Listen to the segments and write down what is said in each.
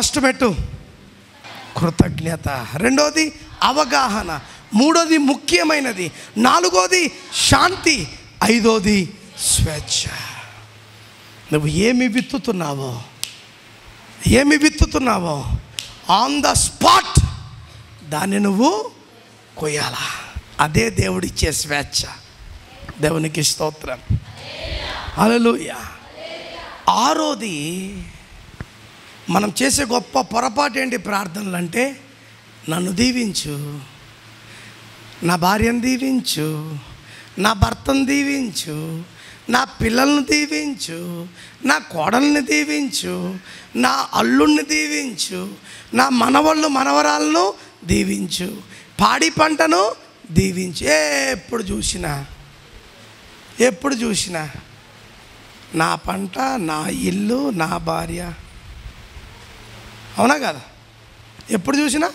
First మెట్టు కృతజ్ఞత, రెండోది అవగాహన, మూడోది ముఖ్యమైనది, నాలుగోది శాంతి, ఐదోది స్వేచ్ఛ. నువ్వు ఏమి విత్తుతున్నావో ఆన్ ద స్పాట్ దాన్ని నువ్వు కొయ్యాలా. అదే దేవుడిచ్చే స్వేచ్ఛ. దేవునికి స్తోత్రం, హల్లెలూయా. ఆరోది మనం చేసే గొప్ప పొరపాటు ఏంటి ప్రార్థనలు అంటే, నన్ను దీవించు, నా భార్యను దీవించు, నా భర్తను దీవించు, నా పిల్లల్ని దీవించు, నా కోడల్ని దీవించు, నా అల్లుణ్ణి దీవించు, నా మనవళ్ళు మనవరాలను దీవించు, పాడి పంటను దీవించు. ఎప్పుడు చూసినా నా పంట, నా ఇల్లు, నా భార్య. అవునా కదా? ఎప్పుడు చూసినా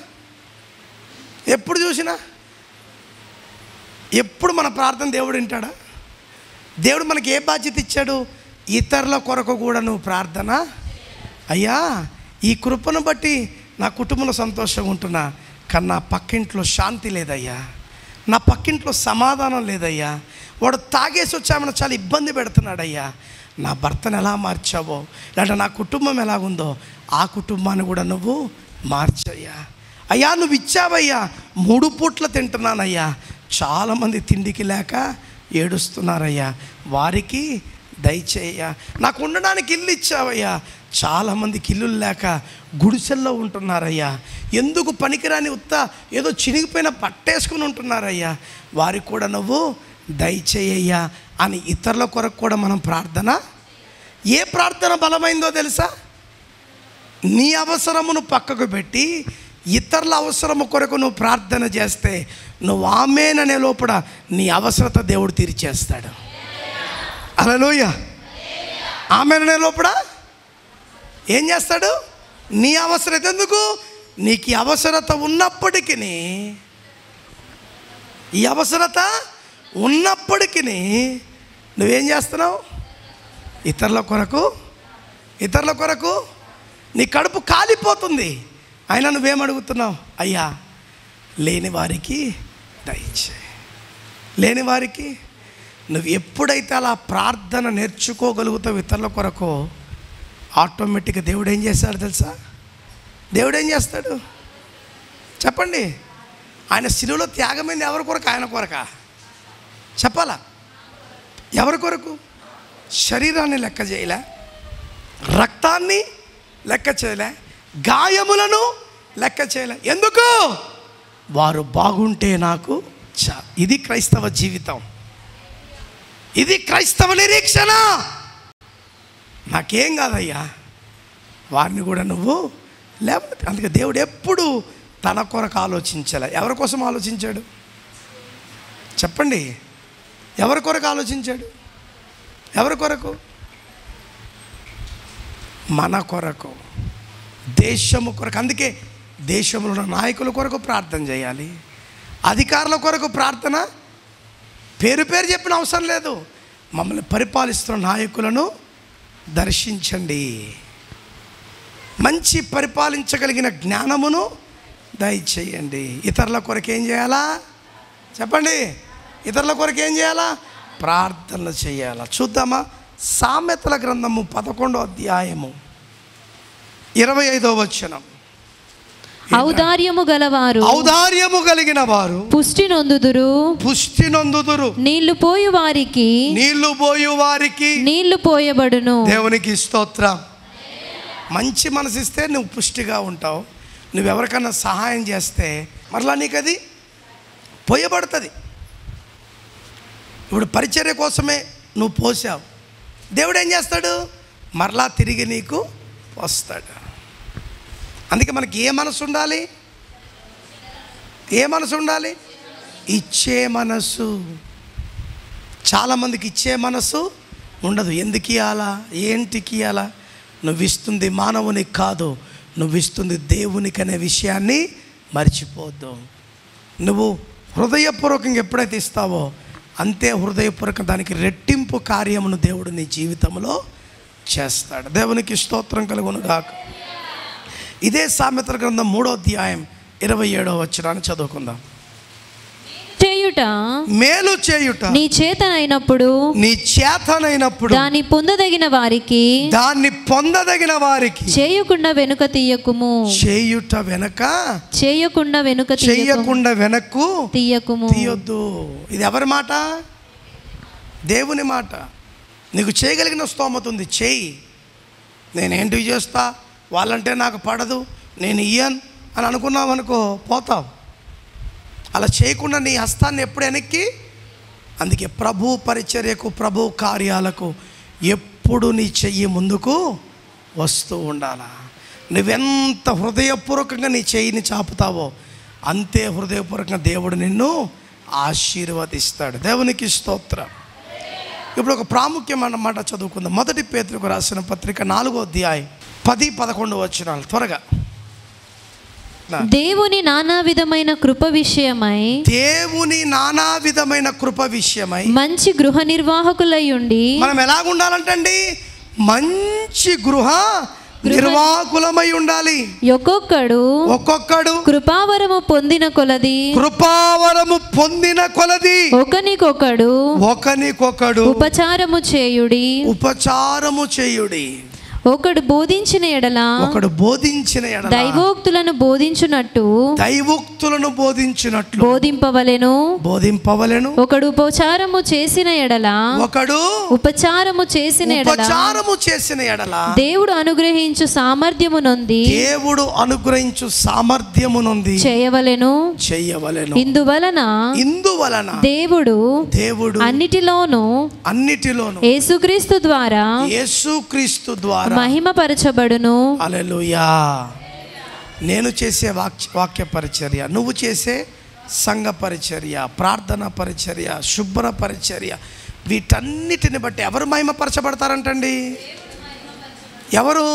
ఎప్పుడు మన ప్రార్థన దేవుడు వింటాడా? దేవుడు మనకి ఏ బాధ్యత ఇచ్చాడు? ఇతరుల కొరకు కూడా నువ్వు ప్రార్థన. అయ్యా, ఈ కృపను బట్టి నా కుటుంబంలో సంతోషంగా ఉంటున్నా, కానీ నా పక్కింట్లో శాంతి లేదయ్యా, నా పక్కింట్లో సమాధానం లేదయ్యా, వాడు తాగేసి వచ్చామని చాలా ఇబ్బంది పెడుతున్నాడయ్యా, నా భర్తను ఎలా మార్చావో, లేదంటే నా కుటుంబం ఎలాగుందో ఆ కుటుంబాన్ని కూడా నువ్వు మార్చయ్యా. అయ్యా, నువ్వు ఇచ్చావయ్యా, 3 పూట్ల తింటున్నానయ్యా, చాలామంది తిండికి లేక ఏడుస్తున్నారయ్యా, వారికి దయచేయ్యా. నాకు ఉండడానికి ఇల్లు ఇచ్చావయ్యా, చాలామందికి ఇల్లు లేక గుడిసెల్లో ఉంటున్నారయ్యా, ఎందుకు పనికిరాని ఏదో చినిగిపోయిన పట్టేసుకుని ఉంటున్నారయ్యా, వారికి కూడా నువ్వు దయచేయ్యా అని ఇతరుల కొరకు కూడా మనం ప్రార్థన. ఏ ప్రార్థన బలమైందో తెలుసా? నీ అవసరమును పక్కకు పెట్టి ఇతరుల అవసరము కొరకు నువ్వు ప్రార్థన చేస్తే, నువ్వు ఆమేన్ అనే లోపల నీ అవసరత దేవుడు తీర్చేస్తాడు. హల్లెలూయా. ఆమేన్ అనే లోపల ఏం చేస్తాడు? నీ అవసరత ఎందుకు? నీకు ఈ అవసరత ఉన్నప్పటికీ, నువ్వేం చేస్తున్నావు? ఇతరుల కొరకు నీ కడుపు కాలిపోతుంది, అయినా నువ్వేమడుగుతున్నావు? అయ్యా, లేని వారికి దయచేయి. లేని వారికి నువ్వు ఎప్పుడైతే అలా ప్రార్థన నేర్చుకోగలుగుతావు ఇతరుల కొరకు, ఆటోమేటిక్గా దేవుడు ఏం చేస్తాడు తెలుసా? దేవుడు ఏం చేస్తాడు చెప్పండి? ఆయన శిలువలో త్యాగమైంది ఎవరి కొరకు? ఆయన కొరకా? చెప్పాలా? ఎవరి కొరకు? శరీరాన్ని లెక్క చేయలే, రక్తాన్ని లెక్క చేయలే, గాయములను లెక్క చేయలే. ఎందుకు? వారు బాగుంటే నాకు ఇది క్రైస్తవ జీవితం, ఇది క్రైస్తవ నిరీక్షణ. నాకేం కాదయ్యా, వారిని కూడా నువ్వు లేకపోతే. అందుకే దేవుడు ఎప్పుడు తన కొరకు ఆలోచించాలి. ఎవరి కోసం ఆలోచించాడు చెప్పండి? ఎవరి కొరకు ఆలోచించాడు? ఎవరి కొరకు? మన కొరకు, దేశము కొరకు. అందుకే దేశంలో ఉన్న నాయకుల కొరకు ప్రార్థన చేయాలి, అధికారుల కొరకు ప్రార్థన. పేరు చెప్పిన అవసరం లేదు. మమ్మల్ని పరిపాలిస్తున్న నాయకులను దర్శించండి, మంచి పరిపాలించగలిగిన జ్ఞానమును దయచేయండి. ఇతరుల కొరకు ఏం చేయాలా చెప్పండి? ఇతరుల కొరకు ఏం చేయాలా? ప్రార్థనలు చేయాలా. చూద్దామా? సామెతల గ్రంథము 11వ అధ్యాయము 25వ వచనం. ఔదార్యము కలిగిన వారు పుష్టి నొందుదురు, నీళ్లు పోయు వారికి నీళ్లు పోయబడును. దేవునికి స్తోత్రం. మంచి మనసిస్తే నువ్వు పుష్టిగా ఉంటావు. నువ్వెవరికన్నా సహాయం చేస్తే మరలా నీకు అది పోయబడుతుంది. ఇప్పుడు పరిచర్య కోసమే నువ్వు పోసావు, దేవుడు ఏం చేస్తాడు? మరలా తిరిగి నీకు వస్తాడు. అందుకే మనకి ఏ మనసు ఉండాలి? ఇచ్చే మనసు. చాలామందికి ఇచ్చే మనసు ఉండదు. ఎందుకు ఇవ్వాలా, ఏంటికి ఇవ్వాలా? నువ్వు ఇస్తుంది మానవునికి కాదు, నువ్వు ఇస్తుంది దేవునికి అనే విషయాన్ని మర్చిపోద్దు. నువ్వు హృదయపూర్వకంగా ఎప్పుడైతే ఇస్తావో అంతే హృదయపూర్వక దానికి రెట్టింపు కార్యమును దేవుడు నీ జీవితంలో చేస్తాడు. దేవునికి స్తోత్రం కలుగును గాక. ఇదే సామెతల గ్రంథం 3వ అధ్యాయం 27వ వచనాన్ని చదువుకుందాం. చేయుట మేలు చేయుట నీ చేతనైనప్పుడు దాన్ని పొందదగిన వారికి చేయకుండా వెనుక తీయకుము. చేయకుండా వెనక్కు తీయొద్దు. ఇది ఎవరి మాట? దేవుని మాట. నీకు చేయగలిగిన స్తోమత ఉంది, చేయి. నేనేంటివి చేస్తా, వాళ్ళంటే నాకు పడదు, నేను ఇయ్యను అని అనుకున్నావు అనుకో, పోతావు. అలా చేయకుండా నీ హస్తాన్ని ఎప్పుడు వెనక్కి. అందుకే ప్రభు పరిచర్యకు, ప్రభు కార్యాలకు ఎప్పుడు నీ చెయ్యి ముందుకు వస్తూ ఉండాలా. నువ్వెంత హృదయపూర్వకంగా నీ చెయ్యిని చాపుతావో అంతే హృదయపూర్వకంగా దేవుడు నిన్ను ఆశీర్వదిస్తాడు. దేవునికి స్తోత్రం. ఇప్పుడు ఒక ప్రాముఖ్యమైన మాట చదువుకుందాం. 1 పేతురుకు రాసిన పత్రిక 4వ అధ్యాయం 10-11 వచనాలు త్వరగా. దేవుని నానా విధమైన కృప విషయమై మంచి గృహ నిర్వాహకులై ఉండి. మనం ఎలాగుండాలంటండి? మంచి గృహ నిర్వాహకులమై ఉండాలి. ఒక్కొక్కడు కృపావరము పొందిన కొలది ఒకనికొకడు ఉపచారము చేయుడి. ఒకడు బోధించిన ఎడల దైవోక్తులను బోధించునట్టు బోధింపవలెను. ఒకడు ఉపచారము చేసిన ఎడల దేవుడు అనుగ్రహించు సామర్థ్యము నొంది చేయవలెను. ఇందువలన దేవుడు అన్నిటిలోనూ యేసుక్రీస్తు ద్వారా మహిమపరచబడును. హల్లెలూయా. నేను చేసే వాక్య పరిచర్య, నువ్వు చేసే సంఘ పరిచర్య, ప్రార్థన పరిచర్య, శుభ్ర పరిచర్య, వీటన్నిటిని బట్టి ఎవరు మహిమపరచబడతారంటండి? ఎవరు?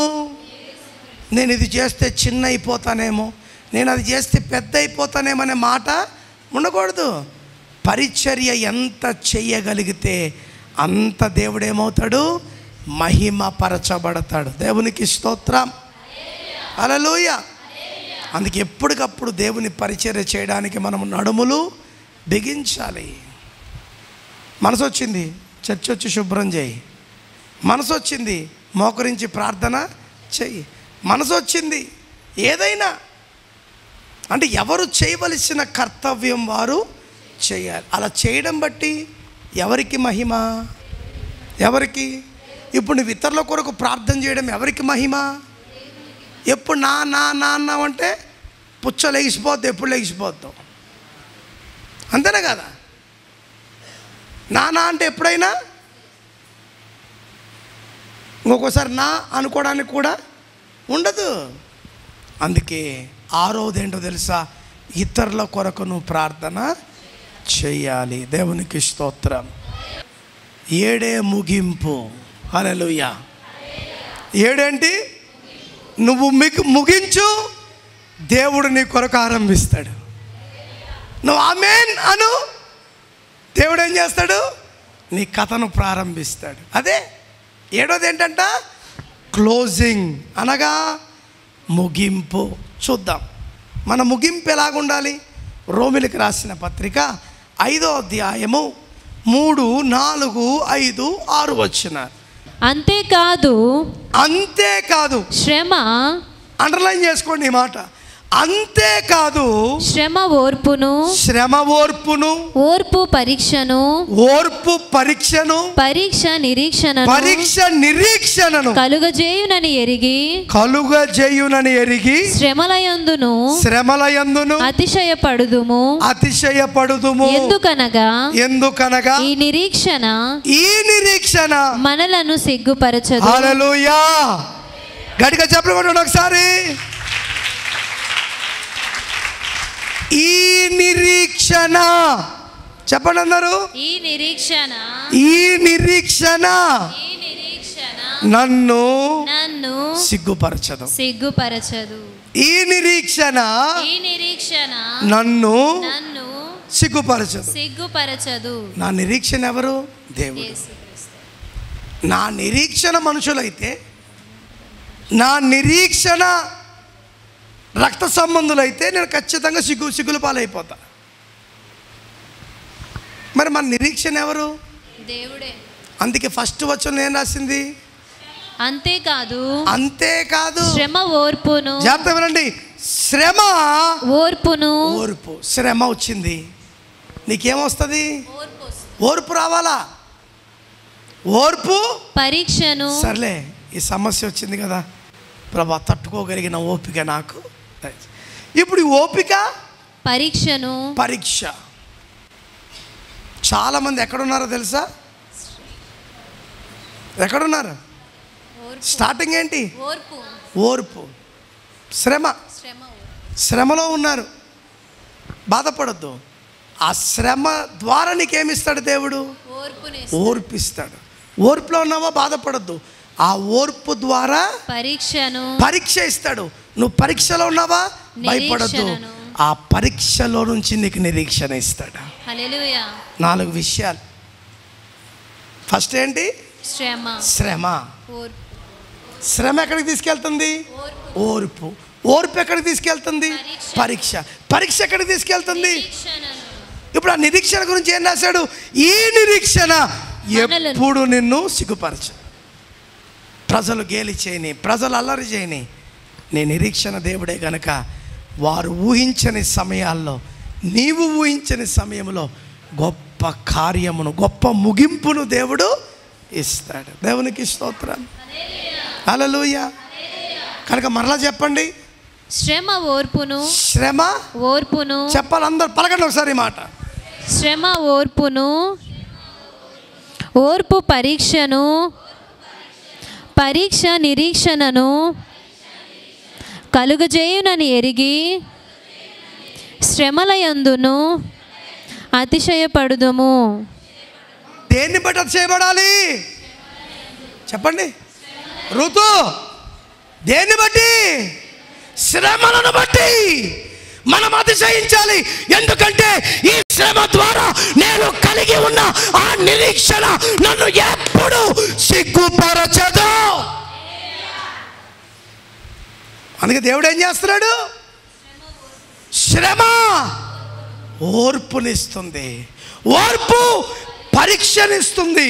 నేను ఇది చేస్తే చిన్న అయిపోతానేమో, నేను అది చేస్తే పెద్ద అయిపోతానేమో అనే మాట ఉండకూడదు. పరిచర్య ఎంత చెయ్యగలిగితే అంత దేవుడేమవుతాడు? మహిమపరచబడతాడు. దేవునికి స్తోత్రం. హల్లెలూయా. అందుకే ఎప్పటికప్పుడు దేవుని పరిచర్య చేయడానికి మనం నడుములు బిగించాలి. మనసు వచ్చింది చర్చ్ వచ్చి శుభ్రం చేయి, మనసు వచ్చింది మోకరించి ప్రార్థన చెయ్యి, మనసు వచ్చింది ఏదైనా. అంటే ఎవరు చేయవలసిన కర్తవ్యం వారు చేయాలి. అలా చేయడం బట్టి ఎవరికి మహిమ? ఎవరికి? ఇప్పుడు నువ్వు ఇతరుల కొరకు ప్రార్థన చేయడం ఎవరికి మహిమ? ఎప్పుడు నా నా నా అన్నావంటే పుచ్చ లెగిసిపోద్దు, ఎప్పుడు లెగిసిపోద్దావు, అంతేనా కదా? నా అంటే ఎప్పుడైనా ఇంకొకసారి నా అనుకోవడానికి కూడా ఉండదు. అందుకే ఆరోదేంటో తెలుసా? ఇతరుల కొరకు నువ్వు ప్రార్థన చెయ్యాలి. దేవునికి స్తోత్రం. 7 ముగింపు. హల్లెలూయా. 7 నువ్వు ముగించు, దేవుడు నీ కొరకు ఆరంభిస్తాడు. నువ్వు ఆమేన్ అను, దేవుడు ఏం చేస్తాడు? నీ కథను ప్రారంభిస్తాడు. అదే 7ది ఏంటంట? క్లోజింగ్, అనగా ముగింపు. చూద్దాం మన ముగింపు ఎలాగుండాలి. రోమిలకు రాసిన పత్రిక 5వ అధ్యాయము 3, 4, 5, 6 వచనాలు. అంతేకాదు శ్రమ, అండర్లైన్ చేసుకోండి ఈ మాట, అంతేకాదు శ్రమ ఓర్పును, ఓర్పు పరీక్షను, పరీక్ష నిరీక్షణను కలుగజేయునని ఎరిగి శ్రమలయందును అతిశయపడుదుము. ఎందుకనగా ఈ నిరీక్షణ మనలను సిగ్గుపరచదు. హల్లెలూయా. గట్టిగా చెప్పండి ఒకసారి. ఈ నిరీక్షణ చెప్పండి అందరూ. ఈ నిరీక్షణ నన్ను సిగ్గుపరచదు. ఈ నిరీక్షణ నన్ను సిగ్గుపరచదు. నా నిరీక్షణ ఎవరు? దేవుడు. నా నిరీక్షణ మనుషులైతే, నా నిరీక్షణ రక్త సంబంధులైతే నేను ఖచ్చితంగా సిగ్గుల పాలైపోతా. మరి మన నిరీక్షణ ఎవరు? దేవుడే. అందుకే ఫస్ట్ వచనం ఏం రాసింది? అంతేకాదు శ్రమ ఓర్పును. జాగ్రత్త వినండి. శ్రమ ఓర్పును. ఓర్పు. శ్రమ వచ్చింది, నీకేమొస్తుంది? ఓర్పు రావాలా? ఓర్పు పరీక్షను. సర్లే, ఈ సమస్య వచ్చింది కదా ప్రభా, తట్టుకోగలిగిన ఓపిక నాకు. ఇప్పుడు ఈ ఓపిక పరీక్ష. చాలామంది ఎక్కడున్నారో తెలుసా? ఎక్కడున్నారు? స్టార్టింగ్ ఏంటి? ఓర్పు. శ్రమలో ఉన్నారు. బాధపడద్దు. ఆ శ్రమ ద్వారా నీకేమిస్తాడు దేవుడు? ఓర్పిస్తాడు. ఓర్పులో ఉన్నావా? బాధపడద్దు. ఆ ఓర్పు ద్వారా పరీక్ష ఇస్తాడు. నువ్వు పరీక్షలో ఉన్నావా? భయపడద్దు. ఆ పరీక్షలో నుంచి నీకు నిరీక్షణ ఇస్తాడు. హల్లెలూయా. 4 విషయాలు. ఫస్ట్ ఏంటి? శ్రమ ఎక్కడికి తీసుకెళ్తుంది? ఓర్పు. ఎక్కడికి తీసుకెళ్తుంది? పరీక్ష ఎక్కడికి తీసుకెళ్తుంది? ఇప్పుడు ఆ నిరీక్షణ గురించి ఏం రాశాడు? ఈ నిరీక్షణ ఎప్పుడు నిన్ను సిగ్గుపరచు. ప్రజలు గేలి చేయని, ప్రజలు అల్లరి చేయని, నీ నిరీక్షణ దేవుడే గనక వారు ఊహించని సమయాల్లో, నీవు ఊహించని సమయంలో గొప్ప కార్యమును, గొప్ప ముగింపును దేవుడు ఇస్తాడు. దేవునికి స్తోత్రం. హల్లెలూయా. కనుక మరలా చెప్పండి. శ్రమ ఓర్పును. చెప్పాలి అందరు, పలకండి ఒకసారి మాట. శ్రమ ఓర్పును, ఓర్పు పరీక్షను, పరీక్ష నిరీక్షణను కలుగజేయునని ఎరిగి శ్రమలయందును అతిశయపడుదుము. దేన్ని బట్టి అతిశయపడాలి? చెప్పండి ఋతు. దేన్ని బట్టి? శ్రమలను బట్టి మనం అతిశయించాలి. ఎందుకంటే ఈ శ్రమ ద్వారా నేను కలిగి ఉన్న ఆ నిరీక్షణ నన్ను ఎప్పుడు సిగ్గుపరచదు. అందుకే దేవుడు ఏం చేస్తున్నాడు? శ్రమ ఓర్పునిస్తుంది, ఓర్పు పరీక్షనిస్తుంది,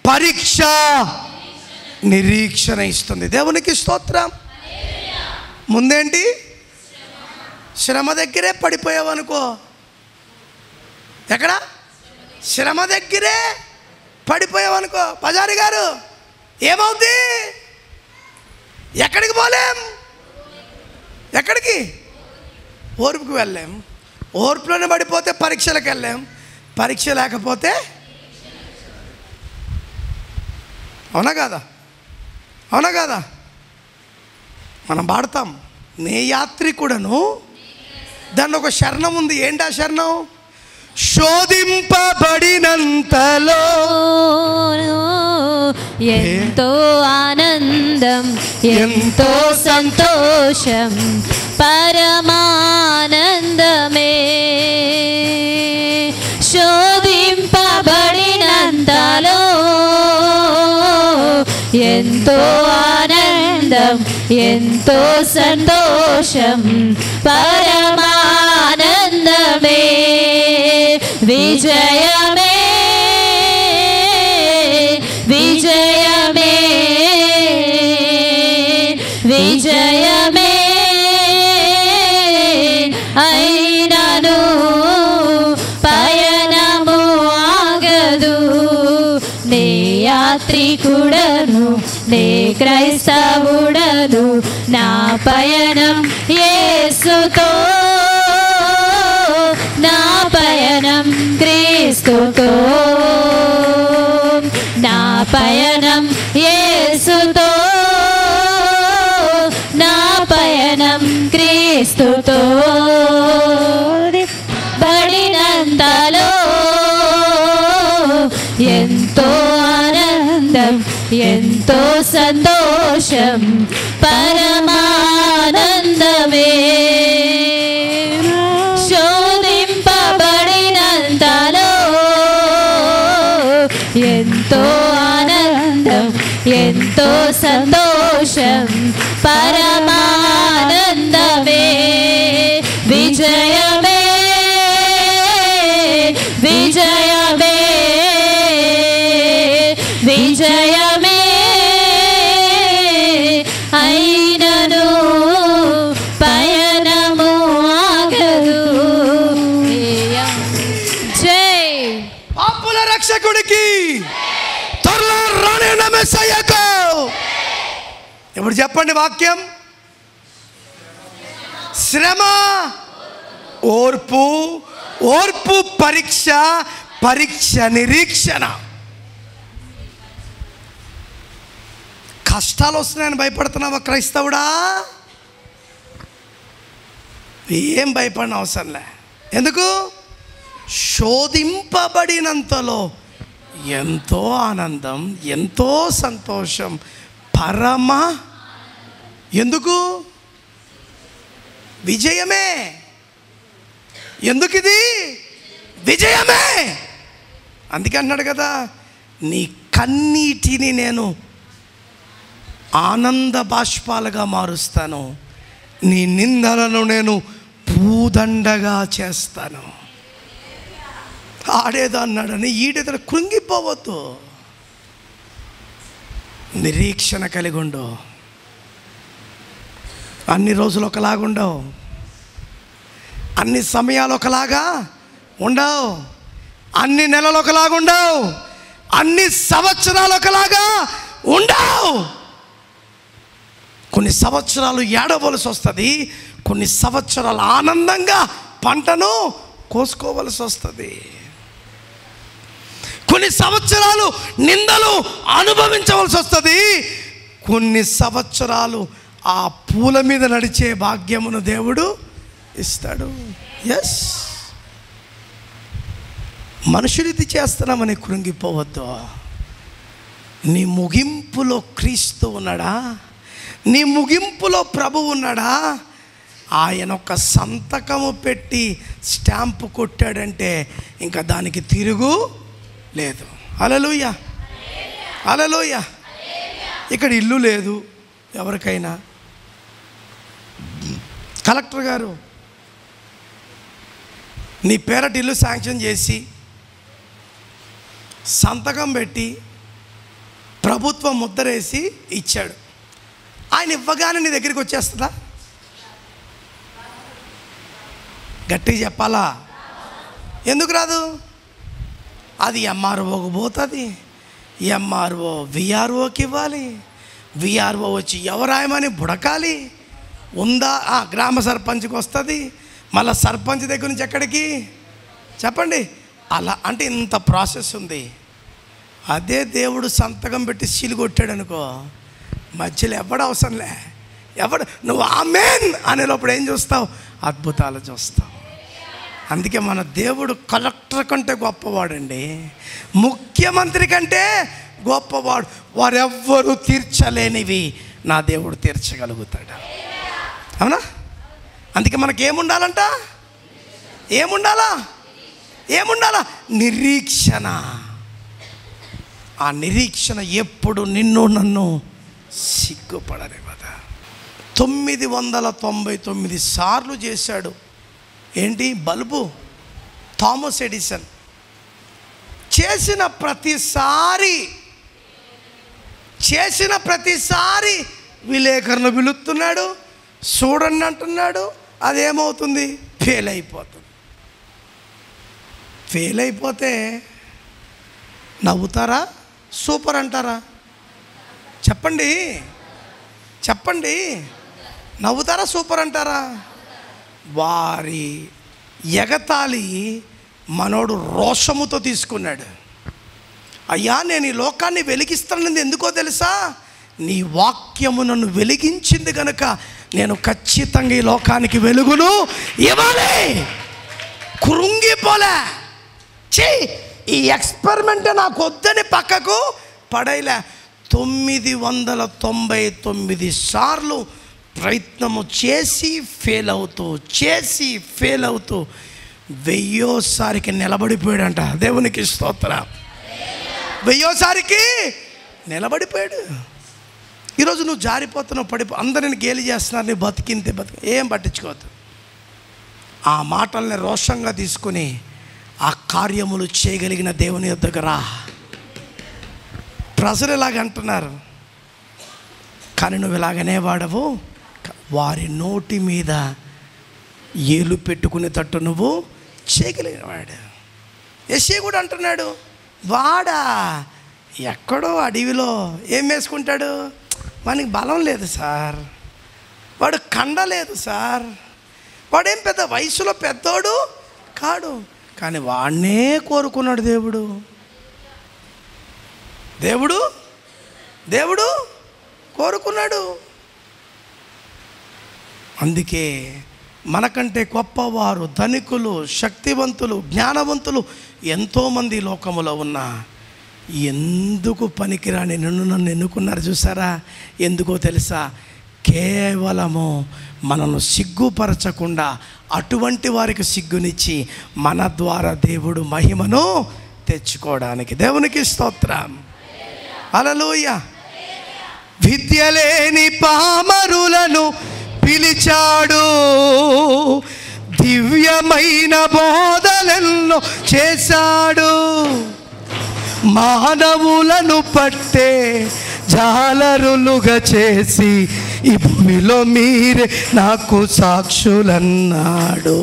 పరీక్ష నిరీక్షణ ఇస్తుంది. దేవునికి స్తోత్రం. ముందేంటి? శ్రమ దగ్గరే పడిపోయావు అనుకో. ఎక్కడ? శ్రమ దగ్గరే పడిపోయావు అనుకో. పజారి గారు ఏమవుద్ది? ఎక్కడికి పోలేం? ఎక్కడికి? ఓర్పుకి వెళ్ళాం. ఓర్పులోనే పడిపోతే పరీక్షలకు వెళ్ళాం. పరీక్ష లేకపోతే, అవునా కాదా? మనం పాడతాం, నే యాత్రికుడను. దాన్ని ఒక శరణం ఉంది. ఏంటి ఆ శరణం? శోధింపబడినంతలో ఎంతో ఆనందం, ఎంతో సంతోషం, పరమానందమే. శోధింపబడినంతలో ఎంతో ఆనందం, ఎంతో సంతోషం, పరమానందమే. విజయమే విజయమే విజయమే అయినను పయనము ఆగదు. నే యాత్రికుడను, నే క్రైస్తవుడను, నా పయనం యేసుతో, నా పయనం క్రీస్తుతో, నా పయనం యేసుతో, నా పయనం క్రీస్తుతో. పడినంతలో ఎంతో ఆనందం, ఎంతో సంతోషం, పరమానందమే. శోధింపబడినంతలో ఎంతో ఆనందం, ఎంతో సంతోషం, పరమానందమే. రక్షకుడికి, త్వరలో రానున్న మెస్సయ్యకు. ఇప్పుడు చెప్పండి వాక్యం. శ్రమ, ఓర్పు, ఓర్పు పరీక్ష, పరీక్ష నిరీక్షణ. కష్టాలు వస్తున్నాయని భయపడుతున్నావా క్రైస్తవుడా? ఏం భయపడిన అవసరంలే. ఎందుకు? శోధింపబడినంతలో ఎంతో ఆనందం, ఎంతో సంతోషం, పరమ. ఎందుకు? విజయమే. ఎందుకు ఇది? విజయమే. అందుకే అన్నాడు కదా, నీ కన్నీటిని నేను ఆనంద బాష్పాలుగా మారుస్తాను, నీ నిందలను నేను పూదండగా చేస్తాను. ఆడేదో అన్నాడని ఈడేదో కృంగిపోవద్దు. నిరీక్షణ కలిగి ఉండు. అన్ని రోజులు ఒకలాగుండవు, అన్ని సమయాలు ఒకలాగా ఉండవు, అన్ని నెలలు ఒకలాగుండవు, అన్ని సంవత్సరాలు ఒకలాగా ఉండవు. కొన్ని సంవత్సరాలు ఏడవలసి వస్తుంది, కొన్ని సంవత్సరాలు ఆనందంగా పంటను కోసుకోవలసి వస్తుంది, కొన్ని సంవత్సరాలు నిందలు అనుభవించవలసి వస్తుంది, కొన్ని సంవత్సరాలు ఆ పూల మీద నడిచే భాగ్యమును దేవుడు ఇస్తాడు. ఎస్, మనుషులిది చేస్తున్నామని కృంగిపోవద్దు. నీ ముగింపులో క్రీస్తు ఉన్నాడా? నీ ముగింపులో ప్రభు ఉన్నాడా? ఆయన ఒక సంతకము పెట్టి స్టాంపు కొట్టాడంటే ఇంకా దానికి తిరుగు లేదు. హల్లెలూయా, హల్లెలూయా. ఇక్కడ ఇల్లు లేదు ఎవరికైనా. కలెక్టర్ గారు నీ పేరట ఇల్లు శాంక్షన్ చేసి సంతకం పెట్టి ప్రభుత్వం ముద్రేసి ఇచ్చాడు. ఆయన ఇవ్వగానే నీ దగ్గరికి వచ్చేస్తుందా? గట్టిగా చెప్పాలా? ఎందుకు రాదు? అది ఎంఆర్ఓకి పోతుంది, ఎంఆర్ఓ విఆర్ఓకి ఇవ్వాలి, విఆర్ఓ వచ్చి ఎవరాయమని బుడకాలి, ఉందా గ్రామ సర్పంచ్కి వస్తుంది, మళ్ళీ సర్పంచ్ దగ్గర నుంచి ఎక్కడికి చెప్పండి. అలా అంటే ఇంత ప్రాసెస్ ఉంది. అదే దేవుడు సంతకం పెట్టి సీలు కొట్టాడు అనుకో, మధ్యలో ఎవడు అవసరంలే. ఎవడు నువ్వు ఆమేన్ అనేటప్పుడు ఏం చూస్తావు? అద్భుతాలు చూస్తావు. అందుకే మన దేవుడు కలెక్టర్ కంటే గొప్పవాడండి, ముఖ్యమంత్రి కంటే గొప్పవాడు. వారెవ్వరూ తీర్చలేనివి నా దేవుడు తీర్చగలుగుతాడు. అవునా? అందుకే మనకేముండాలంట? ఏముండాలా? ఏముండాలా? నిరీక్షణ. ఆ నిరీక్షణ ఎప్పుడు నిన్ను నన్ను సిగ్గుపడనివ్వదా. 999 సార్లు చేశాడు. ఏంటి? బల్బు. థామస్ ఎడిసన్ చేసిన ప్రతిసారి విలేకరులు పిలుస్తున్నాడు, చూడండి అంటున్నాడు. అదేమవుతుంది? ఫెయిల్ అయిపోతుంది. ఫెయిల్ అయిపోతే నవ్వుతారా? సూపర్ అంటారా? చెప్పండి, చెప్పండి. నవ్వుతారా? సూపర్ అంటారా? వారి ఎగతాళి మనోడు రోషముతో తీసుకున్నాడు. అయ్యా, నేను ఈ లోకాన్ని వెలిగిస్తానని ఎందుకో తెలుసా? నీ వాక్యము నన్ను వెలిగించింది కనుక నేను ఖచ్చితంగా ఈ లోకానికి వెలుగును ఇవ్వాలి. కృంగిపోలే. ఈ ఎక్స్పెరిమెంట్ నాకు వద్దని పక్కకు పడైలే. 999 సార్లు ప్రయత్నము చేసి ఫెయిల్ అవుతూ 1000సారికి నిలబడిపోయాడంట. దేవునికి స్తోత్రం. 1000సారికి నిలబడిపోయాడు. ఈరోజు నువ్వు జారిపోతున్నావు, అందరిని గేలి చేస్తున్నారు, నీ బతికింతే ఏం పట్టించుకోవద్దు. ఆ మాటల్ని రోషంగా తీసుకుని ఆ కార్యములు చేయగలిగిన దేవుని యొద్దకు రా. ప్రజలు ఇలాగ అంటున్నారు, కానీ నువ్వు ఇలాగనే వాడవు. వారి నోటి మీద ఏలు పెట్టుకునేటట్టు నువ్వు చేయగలిగిన వాడు. యెషయా కూడా అంటున్నాడు, వాడా ఎక్కడో అడవిలో ఏం వేసుకుంటాడు? వానికి బలం లేదు సార్, వాడు కండ లేదు సార్, వాడేం పెద్ద వయసులో పెద్దోడు కాడు, కానీ వాడినే కోరుకున్నాడు దేవుడు. దేవుడు దేవుడు కోరుకున్నాడు. అందుకే మనకంటే గొప్పవారు, ధనికులు, శక్తివంతులు, జ్ఞానవంతులు ఎంతోమంది లోకములో ఉన్నా ఎందుకు పనికిరాని నన్ను ఎన్నుకున్నారు చూసారా? ఎందుకో తెలుసా? కేవలము మనను సిగ్గుపరచకుండా అటువంటి వారికి సిగ్గునిచ్చి మన ద్వారా దేవుడు మహిమను తెచ్చుకోవడానికి. దేవునికి స్తోత్రం, హల్లెలూయా. విద్య లేని పామరులను పిలిచాడు, దివ్యమైన బోధనలను చేశాడు, మానవులను పట్టే జాలరులుగా చేసి ఈ భూమిలో మీరే నాకు సాక్షులన్నాడు.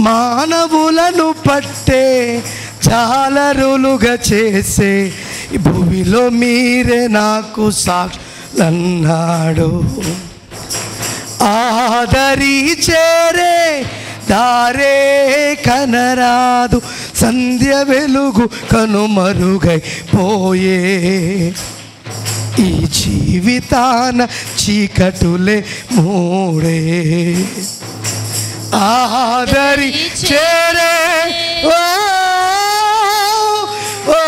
మానవులను పట్టే జాలరులుగా చేసే ఈ భూమిలో మీరే నాకు సాక్షులన్నాడు. ఆదరి చేరే దారే కనరాదు, సంధ్య వెలుగు కనుమరుగై పోయే, ఈ జీవితాన చీకటులే మూడే. ఆదరి చేరే ఓ ఓ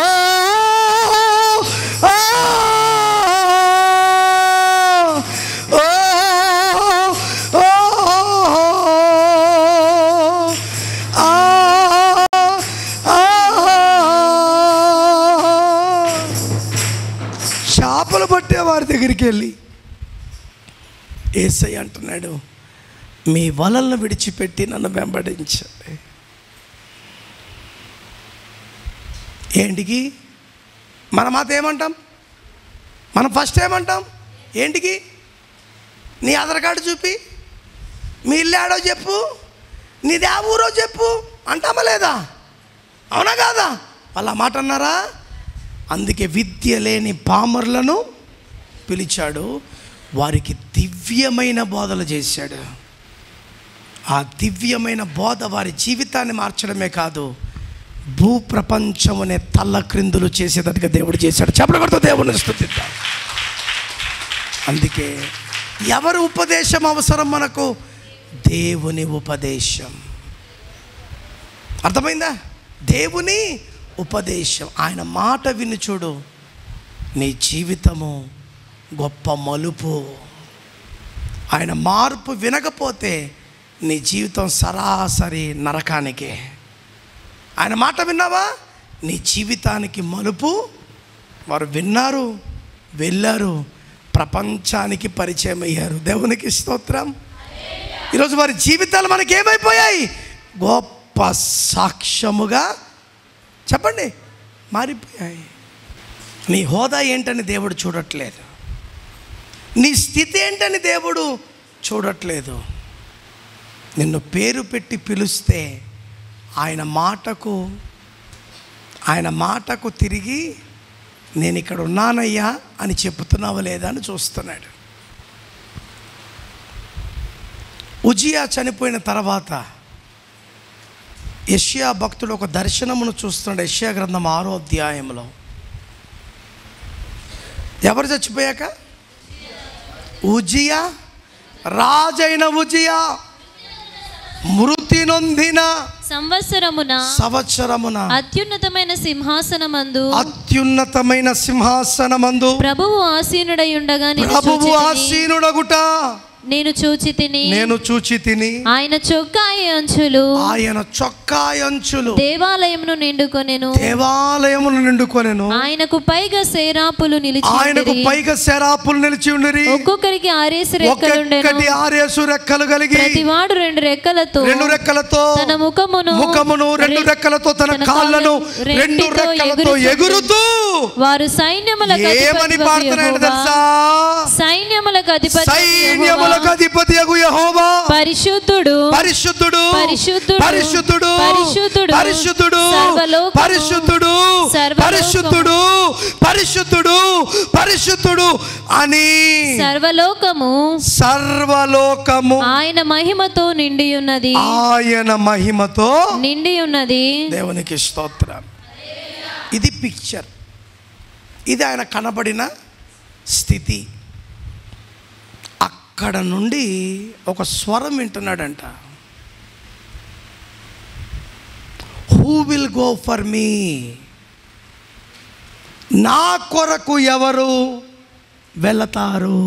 చేపలు పట్టే వారి దగ్గరికి వెళ్ళి యేసయ్య అంటున్నాడు, మీ వలలను విడిచిపెట్టి నన్ను వెంబడించండి. ఏంటికి? మన మాట ఏమంటాం? మనం ఫస్ట్ ఏమంటాం? ఏంటికి? నీ ఆధార్ కార్డు చూపి, మీ ఇల్లు ఆడో చెప్పు, నీది ఆ ఊరో చెప్పు అంటామా లేదా? అవునా కాదా? వాళ్ళ మాట అన్నారా? అందుకే విద్య లేని పామరులను పిలిచాడు, వారికి దివ్యమైన బోధలు చేశాడు. ఆ దివ్యమైన బోధ వారి జీవితాన్ని మార్చడమే కాదు, భూప్రపంచమునే తల్లక్రిందులు చేసేటట్టుగా దేవుడు చేశాడు. చెప్పకూడదు, దేవుడిని స్తుతిద్దాం. అందుకే ఎవరి ఉపదేశం అవసరం మనకు? దేవుని ఉపదేశం. అర్థమైందా? దేవుని ఉపదేశం. ఆయన మాట విని చూడు, నీ జీవితము గొప్ప మలుపు. ఆయన మార్పు వినకపోతే నీ జీవితం సరాసరి నరకానికే. ఆయన మాట విన్నావా? నీ జీవితానికి మలుపు. వారు విన్నారు, వెళ్ళారు, ప్రపంచానికి పరిచయం అయ్యారు. దేవునికి స్తోత్రం. ఈరోజు వారి జీవితాలు మనకి ఏమైపోయాయి? గొప్ప సాక్ష్యముగా చెప్పండి మారిపోయాయి. నీ హోదా ఏంటని దేవుడు చూడట్లేదు, నీ స్థితి ఏంటని దేవుడు చూడట్లేదు. నిన్ను పేరు పెట్టి పిలిస్తే ఆయన మాటకు తిరిగి నేను ఇక్కడ ఉన్నానయ్యా అని చెప్తున్నావా లేదా అని చూస్తున్నాడు. ఉజియా చనిపోయిన తర్వాత యెషయా భక్తుడు ఒక దర్శనమును చూస్తున్నాడు. యెషయా గ్రంథం 6వ అధ్యాయంలో ఎవరు చచ్చిపోయాక? ఉజియా, రాజైన ఉజియా మృతి నొందిన సంవత్సరమున అత్యున్నతమైన సింహాసనమందు ప్రభువు ఆసీనుడగుట నేను చూచి తిని ఆయన చొక్కాయి అంచులు దేవాలయమును నిండుకొనెను. ఆయనకు పైగా సేరాపులు నిలిచి ఉండిరి. ఒక్కొక్కరికి 6 రెక్కలు కలిగి ప్రతివాడు 2 రెక్కలతో తన ముఖమును 2 రెండు రెక్కలతో తన కాళ్ళను రెండు రెక్కలతో ఎగురుతూ వారు సైన్యములకు ఏమని పాడుతున్నాడు తెలుసా? సైన్యములకు అధిపతి యెహోవా పరిశుద్ధుడు పరిశుద్ధుడు పరిశుద్ధుడు పరిశుద్ధుడు పరిశుద్ధుడు పరిశుద్ధుడు పరిశుద్ధుడు పరిశుద్ధుడు పరిశుద్ధుడు పరిశుద్ధుడు అని సర్వలోకము ఆయన మహిమతో నిండి ఉన్నది. ఆయన మహిమతో నిండి ఉన్నది. దేవునికి స్తోత్రం. ఇది పిక్చర్, ఇది ఆయన కనబడిన స్థితి. అక్కడ నుండి ఒక స్వరం వింటున్నాడంట. Who will go for me? నా కొరకు ఎవరు వెళతారు?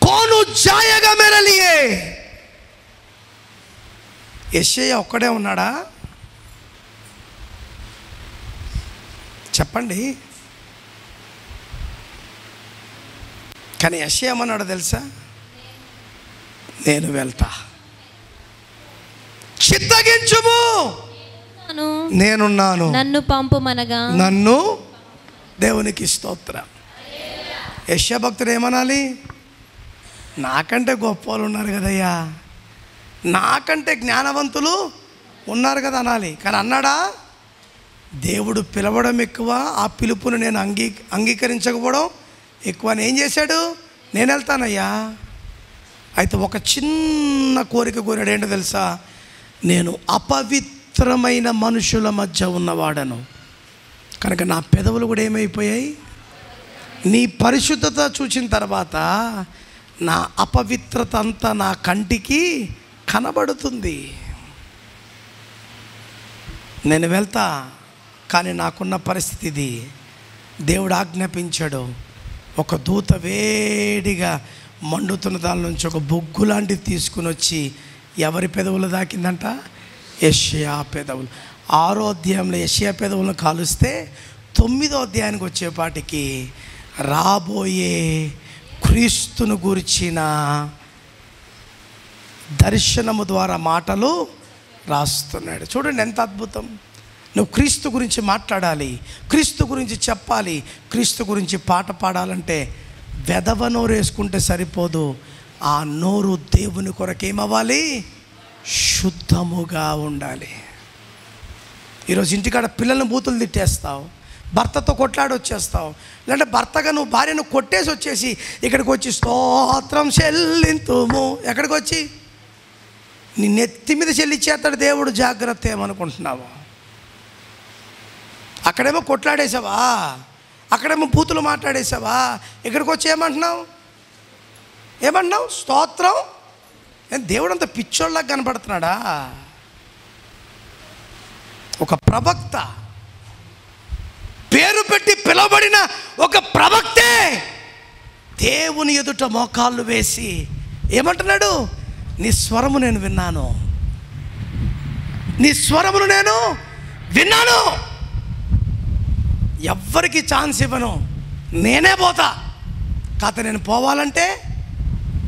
కోను జాయగా మేరే లియే. యెషయా ఒక్కడే ఉన్నాడా? చెప్పండి. కానీ యెషయా ఏమన్నాడు తెలుసా? నేను వెళ్తా, చిత్తగించుము, నేనున్నాను, నన్ను పంపుమనగా. నన్ను. దేవునికి స్తోత్రం. యెషయా భక్తుడు ఏమనాలి? నాకంటే గొప్ప వాళ్ళు ఉన్నారు కదయ్యా, నాకంటే జ్ఞానవంతులు ఉన్నారు కదా అనాలి. కానీ అన్నాడా? దేవుడు పిలవడం ఎక్కువ, ఆ పిలుపును నేను అంగీకరించకపోవడం ఎక్కువ. ఏం చేశాడు? నేను వెళ్తానయ్యా. అయితే ఒక చిన్న కోరిక కోరాడు. ఏంటో తెలుసా? నేను అపవిత్రమైన మనుషుల మధ్య ఉన్నవాడను కనుక నా పెదవులు కూడా ఏమైపోయాయి? నీ పరిశుద్ధత చూసిన తర్వాత నా అపవిత్రత అంతా నా కంటికి కనబడుతుంది. నేను వెళ్తా, కానీ నాకున్న పరిస్థితి ఇది. దేవుడు ఆజ్ఞాపించాడు. ఒక దూత వేడిగా మండుతున్న దాని నుంచి ఒక బొగ్గు లాంటిది తీసుకుని వచ్చి ఎవరి పెదవులు దాకిందంట? యెషయా పెదవులు. 6వ అధ్యాయంలో యెషయా పెదవులను కాలుస్తే 9వ అధ్యాయానికి వచ్చేపాటికి రాబోయే క్రీస్తును గురించిన దర్శనము ద్వారా మాటలు రాస్తున్నాడు. చూడండి ఎంత అద్భుతం. నువ్వు క్రీస్తు గురించి మాట్లాడాలి, క్రీస్తు గురించి చెప్పాలి, క్రీస్తు గురించి పాట పాడాలంటే వెధవ నోరు వేసుకుంటే సరిపోదు. ఆ నోరు దేవుని కొరకేమవ్వాలి? శుద్ధముగా ఉండాలి. ఈరోజు ఇంటికాడ పిల్లల్ని బూతులు తిట్టేస్తావు, భర్తతో కొట్లాడి వచ్చేస్తావు, లేదంటే భర్తగా నువ్వు భార్యను కొట్టేసి వచ్చేసి ఇక్కడికి వచ్చి స్తోత్రం చెల్లింతుము. ఎక్కడికి వచ్చి? నీ నెత్తి మీద చెల్లిచ్చేస్తాడు దేవుడు. జాగ్రత్త. ఏమనుకుంటున్నావు? అక్కడేమో కొట్లాడేసావా, అక్కడేమో బూతులు మాట్లాడేసావా, ఇక్కడికి వచ్చి ఏమంటున్నావు? స్తోత్రం. దేవుడు అంత పిచ్చోళ్ళకి కనపడుతున్నాడా? ఒక ప్రవక్త, పేరు పెట్టి పిలవబడిన ఒక ప్రవక్తే దేవుని ఎదుట మోకాళ్ళు వేసి ఏమంటున్నాడు? నీ స్వరము నేను విన్నాను, నీ స్వరమును నేను విన్నాను. ఎవ్వరికి ఛాన్స్ ఇవ్వను, నేనే పోతా. కాకపోతే నేను పోవాలంటే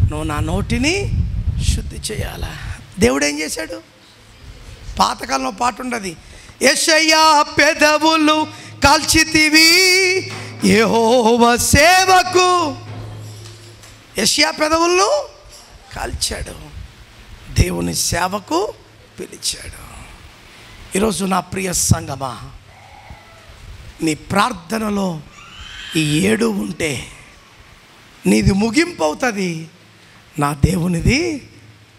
నువ్వు నా నోటిని శుద్ధి చేయాలా. దేవుడు ఏం చేశాడు? పాతకాలంలో పాట ఉండదు, యెషయా పెదవులు కాల్చితివి యెహోవా సేవకు. యెషయా పెదవులను కాల్చాడు, దేవుని సేవకు పిలిచాడు. ఈరోజు నా ప్రియ సంగమా, నీ ప్రార్థనలో ఈ 7 ఉంటే నీది ముగింపు అవుతుంది, నా దేవునిది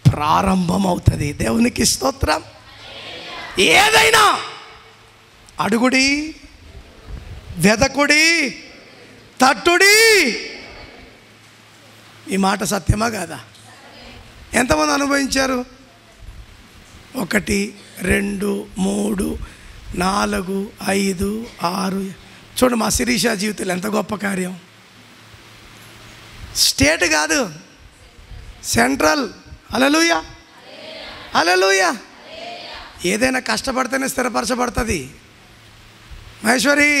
ప్రారంభం అవుతుంది. దేవునికి స్తోత్రం. ఏదైనా అడుగుడి, వెదకుడి, తట్టుడి. ఈ మాట సత్యమా కాదా? ఎంతమంది అనుభవించారు? 1, 2, 3, 4, 5, 6. చూడు మా శిరీష జీవితంలో ఎంత గొప్ప కార్యం. స్టేట్ కాదు, సెంట్రల్. హల్లెలూయా, హల్లెలూయా. ఏదైనా కష్టపడితేనే స్థిరపరచబడుతుంది. మహేశ్వరి,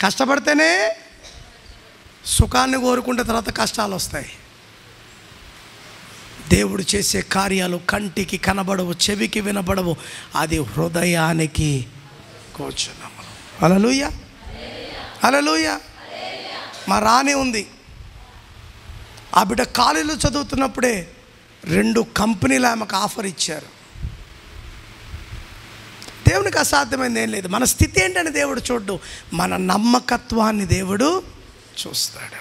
కష్టపడితేనే సుఖాన్ని కోరుకుంటే తర్వాత కష్టాలు వస్తాయి. దేవుడు చేసే కార్యాలు కంటికి కనబడవు, చెవికి వినబడవు, అది హృదయానికి గోచరము. హల్లెలూయా, హల్లెలూయా. మా రాణి ఉంది, ఆ బిడ్డ కాలేజీలో చదువుతున్నప్పుడే 2 కంపెనీలు ఆమెకు ఆఫర్ ఇచ్చారు. దేవునికి అసాధ్యమైంది ఏం లేదు. మన స్థితి ఏంటని దేవుడు చూడ్డు, మన నమ్మకత్వాన్ని దేవుడు చూస్తాడు.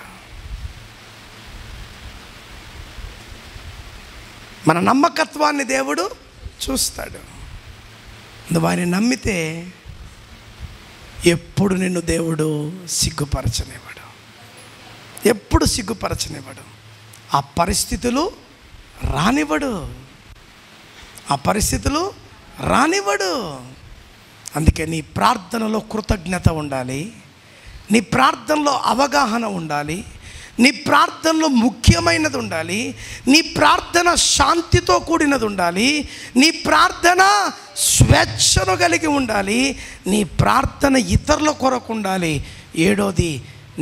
మన నమ్మకత్వాన్ని దేవుడు చూస్తాడు. నువ్వు ఆయన నమ్మితే ఎప్పుడు నిన్ను దేవుడు సిగ్గుపరచనివ్వడు, ఎప్పుడు సిగ్గుపరచనివ్వడు. ఆ పరిస్థితులు రానివ్వడు, ఆ పరిస్థితులు రానివ్వడు. అందుకే నీ ప్రార్థనలో కృతజ్ఞత ఉండాలి, నీ ప్రార్థనలో అవగాహన ఉండాలి, నీ ప్రార్థనలో ముఖ్యమైనది ఉండాలి, నీ ప్రార్థన శాంతితో కూడినది ఉండాలి, నీ ప్రార్థన స్వేచ్ఛను కలిగి ఉండాలి, నీ ప్రార్థన ఇతరుల కొరకు ఉండాలి. 7వది,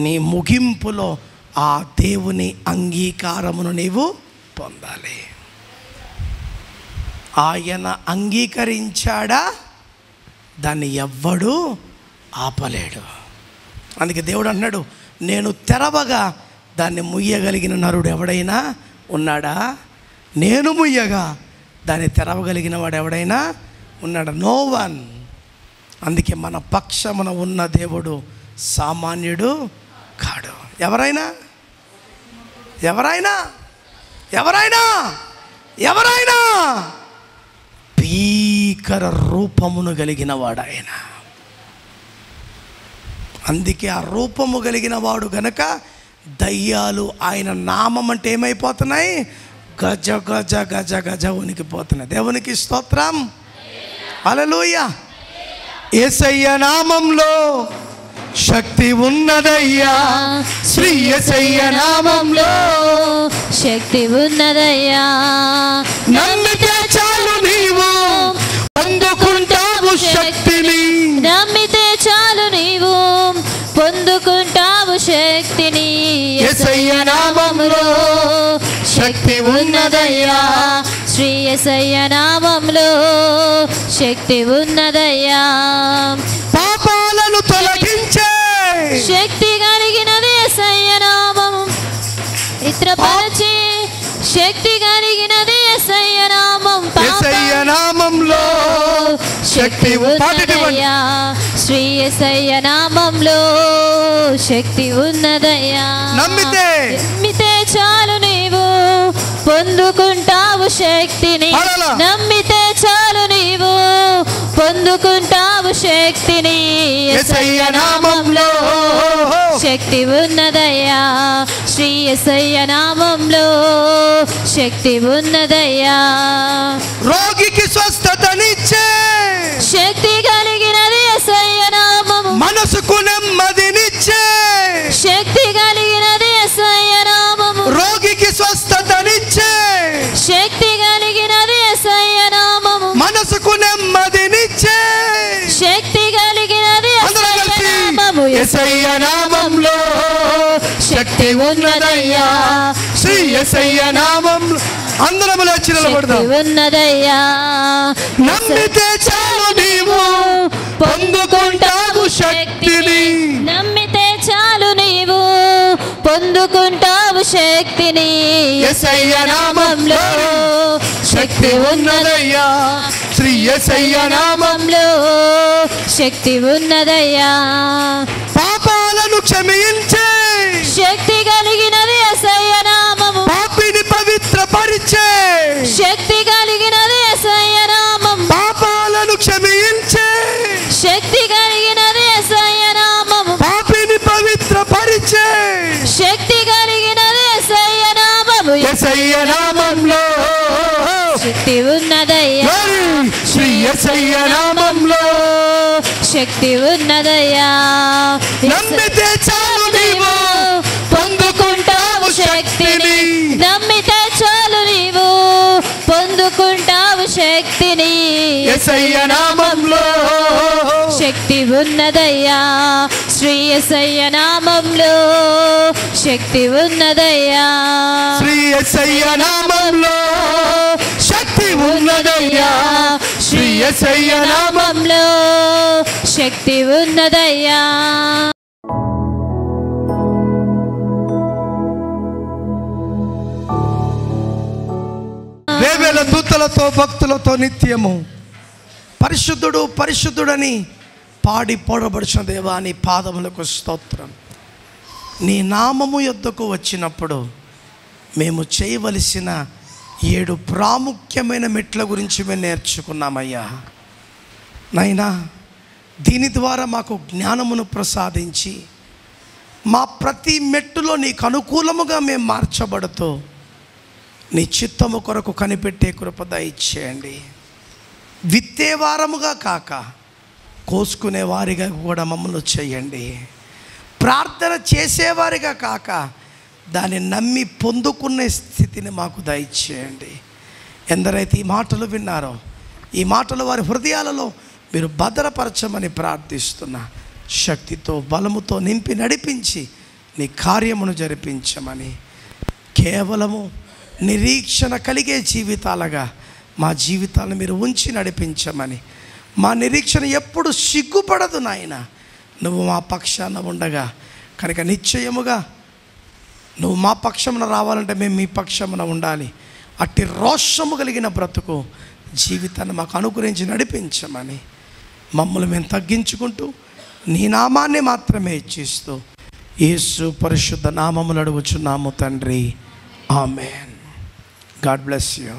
నీ ముగింపులో ఆ దేవుని అంగీకారమును నీవు పొందాలి. ఆయన అంగీకరించాడా, దాన్ని ఎవ్వడు ఆపలేడు. అందుకే దేవుడు అన్నాడు, నేను తెరవగా దాన్ని ముయ్యగలిగిన నరుడు ఎవడైనా ఉన్నాడా? నేను ముయ్యగా దాన్ని తెరవగలిగిన వాడు ఎవడైనా ఉన్నాడా? No one. అందుకే మన పక్షమున ఉన్న దేవుడు సామాన్యుడు కాడు. ఎవరైనా ఎవరైనా ఎవరైనా ఎవరైనా భీకర రూపమును కలిగిన వాడు ఆయన. అందుకే ఆ రూపము కలిగిన వాడు గనక దయ్యాలు ఆయన నామం అంటే ఏమైపోతున్నాయి? గజ గజ గజ గజ వణికిపోతున్నాయి. దేవునికి స్తోత్రం, హల్లెలూయా. యేసయ్య నామంలో శక్తి ఉన్నదయ్యా, శ్రీ యేసయ్య నామంలో శక్తి ఉన్నదయ్యా. నమ్మితే చాలు నీవు పొందుకుంటావు శక్తిని, నమ్మితే చాలు నీవు పొందుకుంటావు శక్తిని. యేసయ్య నామములో శక్తి ఉన్నదయ్యా, శ్రీ యేసయ్య నామంలో శక్తి ఉన్నదయ్యా. పాపాలను తొలగించే శక్తి కలిగినది యేసయ్య నామము, ఇత్రపరచి శక్తి కలిగినది యేసయ్య నామం. యేసయ్య నామంలో శక్తి ఉన్నదయ్యా, శ్రీ యేసయ్య నామంలో శక్తి ఉన్నదయ్యా. నమ్మితే చాలు నీవు పొందుకుంటావు శక్తిని, నమ్మితే చాలు నీవు పొందుకుంటావు శక్తిని. యేసయ్య నామంలో శక్తి ఉన్నదయ్యా, శ్రీ యేసయ్య నామంలో శక్తి ఉన్నదయ్యా. రోగికి స్వస్థతనిచ్చే శక్తి కలిగినది యేసయ్య నామము, మనసుకు నెమ్మదినిచ్చే శక్తి కలిగినది యేసయ్య నామము. రోగికి స్వస్థతనిచ్చే శక్తి కలిగినది యేసయ్య నామము, మనసుకు నెమ్మదినిచ్చే శక్తి కలిగినది యేసయ్య నామము. యేసయ్య నామంలో శక్తి ఉన్నదయ్యా, శ్రీ యేసయ్య నామంలో అందరము లేచి నిలబడదాం. ఉన్నదయ్యా, నమ్మితే చాలు నీవు పొందుకుంటావు శక్తిని, నమ్మితే చాలు నీవు పొందుకుంటావు శక్తిని. యేసయ్య నామంలో శక్తి ఉన్నదయ్యా, శ్రీ యేసయ్య నామంలో శక్తి ఉన్నదయ్యా. పాపాలను క్షమించే శక్తి కలిగినది యేసయ్య నామము, పాపిని పవిత్రపరిచే శక్తి కలిగినది యేసయ్య నామం. పాపాలను క్షమించే శక్తి కలిగినది యేసయ్య నామము, పాపిని పవిత్రపరిచే శక్తి కలిగినది యేసయ్య నామము. యేసయ్య నామంలో శక్తి ఉన్నదయ్యా, శ్రీ యేసయ్య నామంలో శక్తి ఉన్నదయ్యా. నమ్మితే చాలు నీవు పొందుకుంటావు శక్తిని, నమ్మితే చాలు నీవు పొందుకుంటావు శక్తిని. యేసయ్య నామంలో శక్తి ఉన్నదయ్యా, శ్రీ యేసయ్య నామంలో శక్తి ఉన్నదయ్యా. శ్రీ యేసయ్య నామంలో ఉన్నదయ్యా, శ్రీ యేసయ్య నామములో శక్తి ఉన్నదయ్యా. వేవేల దూతలతో భక్తులతో నిత్యము పరిశుద్ధుడు పరిశుద్ధుడని పాడి పోడబడుచున్న దేవా, నీ పాదములకు స్తోత్రం. నీ నామము యొద్దకు వచ్చినప్పుడు మేము చేయవలసిన 7 ప్రాముఖ్యమైన మెట్ల గురించి మేము నేర్చుకున్నామయ్యా. నైనా దీని ద్వారా మాకు జ్ఞానమును ప్రసాదించి మా ప్రతి మెట్టులో నీకు అనుకూలముగా మేము మార్చబడుతూ నీ చిత్తము కొరకు కనిపెట్టే కృప దయచేయండి. విత్తే వారముగా కాక కోసుకునే వారిగా కూడా మమ్మల్ని చేయండి. ప్రార్థన చేసేవారిగా కాక దాన్ని నమ్మి పొందుకునే స్థితిని మాకు దయచేయండి. ఎందరైతే ఈ మాటలు విన్నారో ఈ మాటలు వారి హృదయాలలో మీరు భద్రపరచమని ప్రార్థిస్తున్నా. శక్తితో బలముతో నింపి నడిపించి నీ కార్యమును జరిపించమని, కేవలము నిరీక్షణ కలిగే జీవితాలుగా మా జీవితాలను మీరు ఉంచి నడిపించమని, మా నిరీక్షణ ఎప్పుడు సిగ్గుపడదు నాయన. నువ్వు మా పక్షాన ఉండగా కనుక నిశ్చయముగా నువ్వు మా పక్షమున రావాలంటే మేము మీ పక్షమున ఉండాలి. అట్టి రోషము కలిగిన బ్రతుకు జీవితాన్ని మాకు అనుగ్రహించి నడిపించమని మమ్మల్ని మేము తగ్గించుకుంటూ నీ నామాన్ని మాత్రమే ఇచ్చిస్తూ యేసు పరిశుద్ధ నామములు అడుగుచున్నాము తండ్రి. ఆమేన్. God bless you.